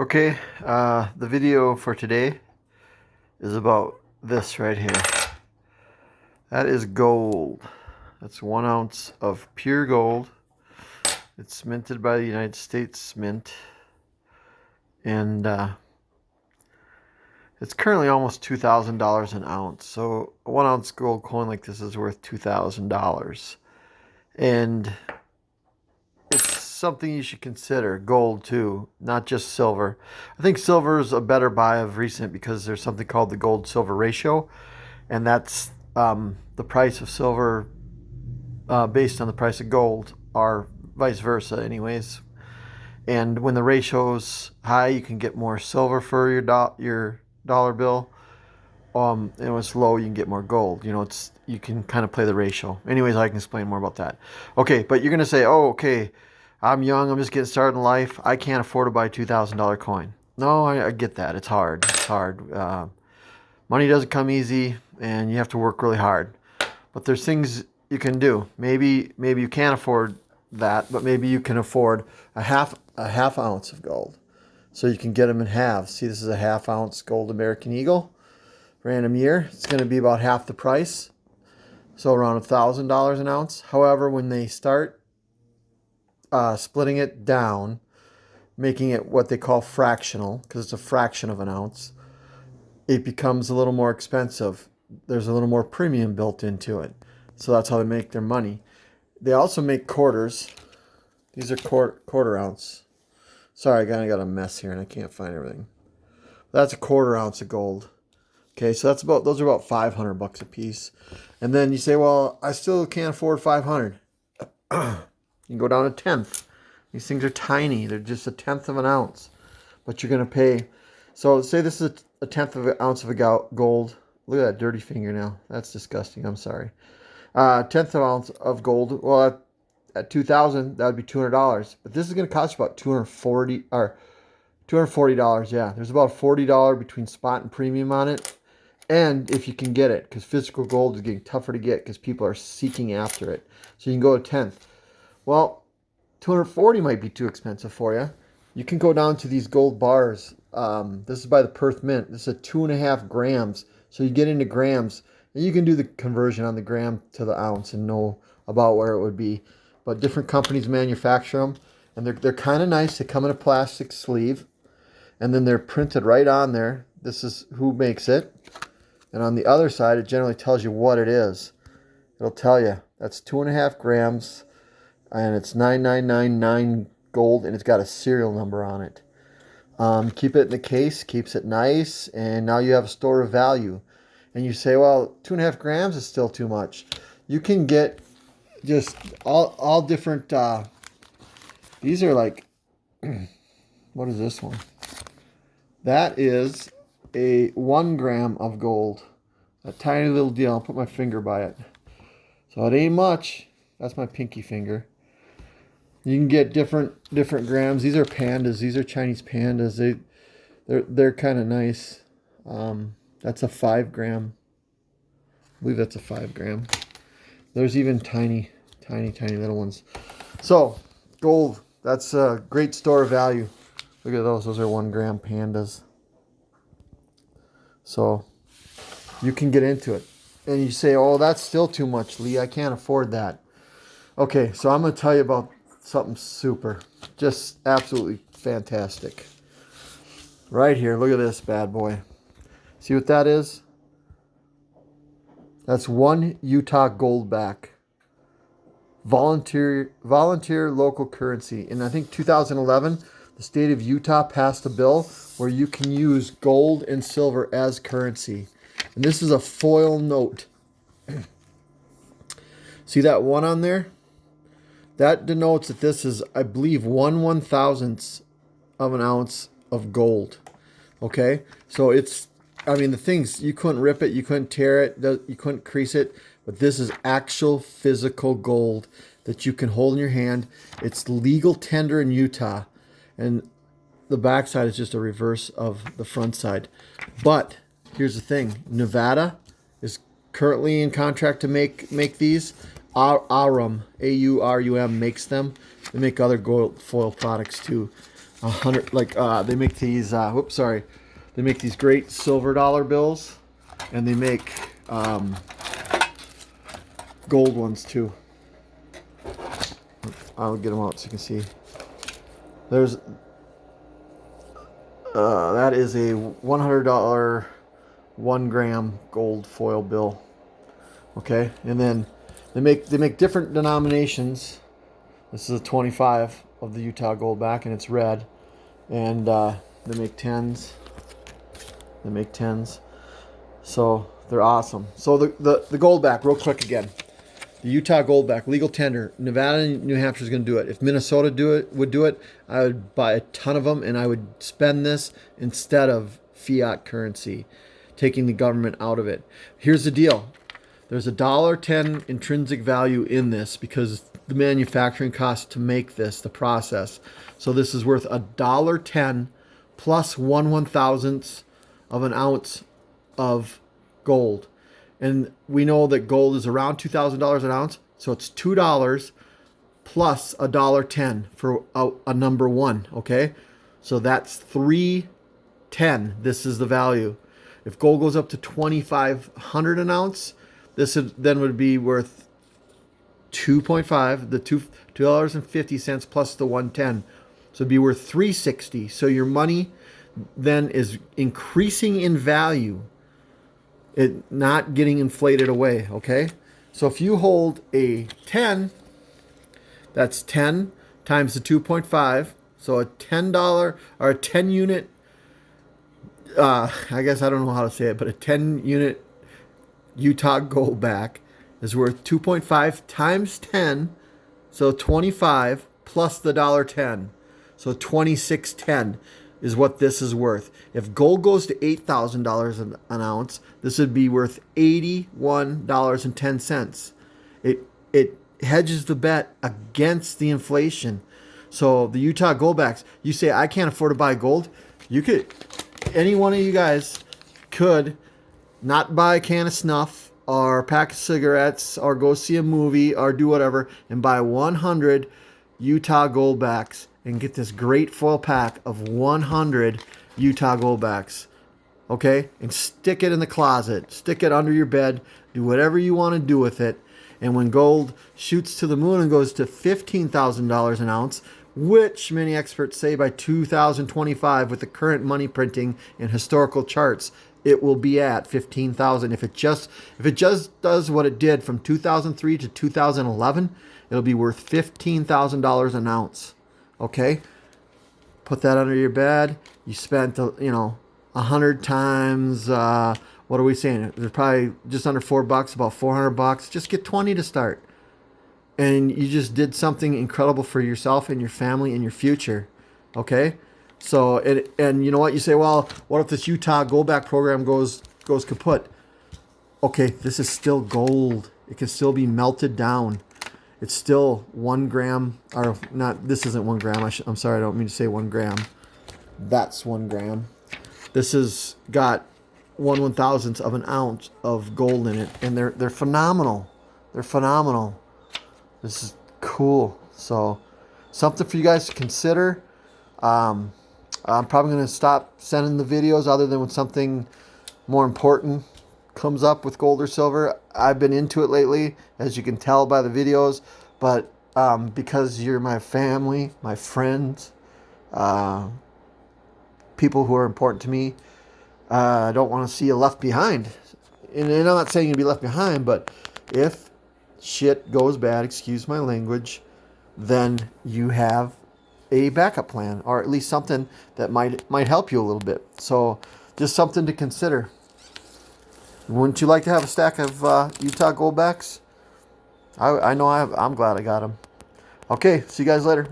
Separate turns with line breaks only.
Okay, the video for today is about this right here. That is gold. That's 1 ounce of pure gold. It's minted by the United States Mint. And it's currently almost $2,000 an ounce. So a 1 ounce gold coin like this is worth $2,000. And it's something you should consider. Gold too, not just silver. I think silver is a better buy of recent because there's something called the gold silver ratio, and that's the price of silver based on the price of gold, or vice versa anyways. And when the ratio's high, you can get more silver for your dollar bill. And when it's low, you can get more gold. You can kind of play the ratio. Anyways, I can explain more about that. Okay, but you're gonna say, oh, okay, I'm young, I'm just getting started in life, I can't afford to buy a $2,000 coin. No, I get that. It's hard. It's hard. Money doesn't come easy, and you have to work really hard. But there's things you can do. Maybe you can't afford that, but maybe you can afford a half ounce of gold. So you can get them in halves. See, this is a half ounce gold American Eagle. Random year. It's going to be about half the price. So around $1,000 an ounce. However, when they start splitting it down, making it what they call fractional, because it's a fraction of an ounce, it becomes a little more expensive. There's a little more premium built into it. So that's how they make their money. They also make quarters. These are quarter ounce. Sorry, I kind of got a mess here and I can't find everything. That's a quarter ounce of gold. Okay, so those are about $500 a piece. And then you say, well, I still can't afford 500. You can go down a tenth. These things are tiny. They're just a tenth of an ounce. But you're going to pay. So say this is a tenth of an ounce of gold. Look at that dirty fingernail. That's disgusting. I'm sorry. Tenth of an ounce of gold. Well, at $2,000, that would be $200. But this is going to cost you about $240. Yeah, there's about $40 between spot and premium on it. And if you can get it, because physical gold is getting tougher to get because people are seeking after it. So you can go a tenth. Well, 240 might be too expensive for you. You can go down to these gold bars. This is by the Perth Mint. This is a 2.5 grams. So you get into grams. And you can do the conversion on the gram to the ounce and know about where it would be. But different companies manufacture them. And they're kind of nice. They come in a plastic sleeve. And then they're printed right on there. This is who makes it. And on the other side, it generally tells you what it is. It'll tell you that's 2.5 grams, and it's 9999 gold, and it's got a serial number on it. Keep it in the case, keeps it nice, and now you have a store of value. And you say, well, 2.5 grams is still too much. You can get just all different. These are like, what is this one? That is a 1 gram of gold. A tiny little deal. I'll put my finger by it. So it ain't much. That's my pinky finger. You can get different grams. These are pandas. These are Chinese pandas. They're kind of nice. That's a 5 gram. I believe that's a 5 gram. There's even tiny little ones. So gold. That's a great store of value. Look at those. Those are 1 gram pandas. So you can get into it. And you say, oh, that's still too much, Lee. I can't afford that. Okay, so I'm going to tell you about something super. Just absolutely fantastic. Right here. Look at this bad boy. See what that is? That's 1 Utah Goldback. Volunteer local currency. In, I think, 2011, the state of Utah passed a bill where you can use gold and silver as currency. And this is a foil note. See that 1 on there? That denotes that this is, I believe, 1/1000th of an ounce of gold. Okay? So it's, I mean, the things, you couldn't rip it, you couldn't tear it, you couldn't crease it, but this is actual physical gold that you can hold in your hand. It's legal tender in Utah. And the back side is just a reverse of the front side. But here's the thing. Nevada is currently in contract to make these. Aurum, A-U-R-U-M, makes them. They make other gold foil products too. 100, like they make these. Whoops, sorry. They make these great silver dollar bills, and they make gold ones too. I'll get them out so you can see. There's that is a $100 1-gram gold foil bill. Okay, and then they make different denominations. This is a 25 of the Utah Goldback, and it's red. And they make 10s. They make 10s. So they're awesome. So the Goldback, real quick again. The Utah Goldback, legal tender. Nevada and New Hampshire is going to do it. If Minnesota would do it, I would buy a ton of them, and I would spend this instead of fiat currency, taking the government out of it. Here's the deal. There's $1.10 intrinsic value in this because the manufacturing cost to make this, the process. So this is worth $1.10 plus 1/1000th of an ounce of gold. And we know that gold is around $2,000 an ounce. So it's $2 plus $1.10 for a number one. Okay. So that's $3.10. This is the value. If gold goes up to $2,500 an ounce, this then would be worth 2.5, the $2.50 plus the 110. So it'd be worth $3.60. So your money then is increasing in value. It not getting inflated away, okay? So if you hold a 10, that's 10 times the 2.5. So a $10 or a 10 unit, I guess I don't know how to say it, but a 10 unit Utah Goldback is worth 2.5 times 10, so 25 plus the $1.10. So 26.10 is what this is worth. If gold goes to $8,000 an ounce, this would be worth $81.10. It hedges the bet against the inflation. So the Utah Goldbacks, you say I can't afford to buy gold, you could, any one of you guys could not buy a can of snuff or a pack of cigarettes or go see a movie or do whatever and buy 100 Utah Goldbacks and get this great foil pack of 100 Utah Goldbacks. Okay? And stick it in the closet. Stick it under your bed. Do whatever you want to do with it. And when gold shoots to the moon and goes to $15,000 an ounce, which many experts say by 2025 with the current money printing and historical charts, it will be at 15,000. If it just does what it did from 2003 to 2011, it'll be worth $15,000 an ounce. Okay, put that under your bed. You spent 100 times. What are we saying? There's probably just under $4, about $400. Just get 20 to start, and you just did something incredible for yourself and your family and your future. Okay. So, and you know what? You say, well, what if this Utah Goldback program goes kaput? Okay, this is still gold. It can still be melted down. It's still 1 gram, or not, this isn't 1 gram. I'm sorry, I don't mean to say 1 gram. That's 1 gram. This has got 1/1000th of an ounce of gold in it, and they're phenomenal. They're phenomenal. This is cool. So, something for you guys to consider. I'm probably going to stop sending the videos other than when something more important comes up with gold or silver. I've been into it lately, as you can tell by the videos, but because you're my family, my friends, people who are important to me, I don't want to see you left behind. And I'm not saying you'll be left behind, but if shit goes bad, excuse my language, then you have a backup plan, or at least something that might help you a little bit. So just something to consider. Wouldn't you like to have a stack of Utah Goldbacks? I know I'm glad I got them. Okay, see you guys later.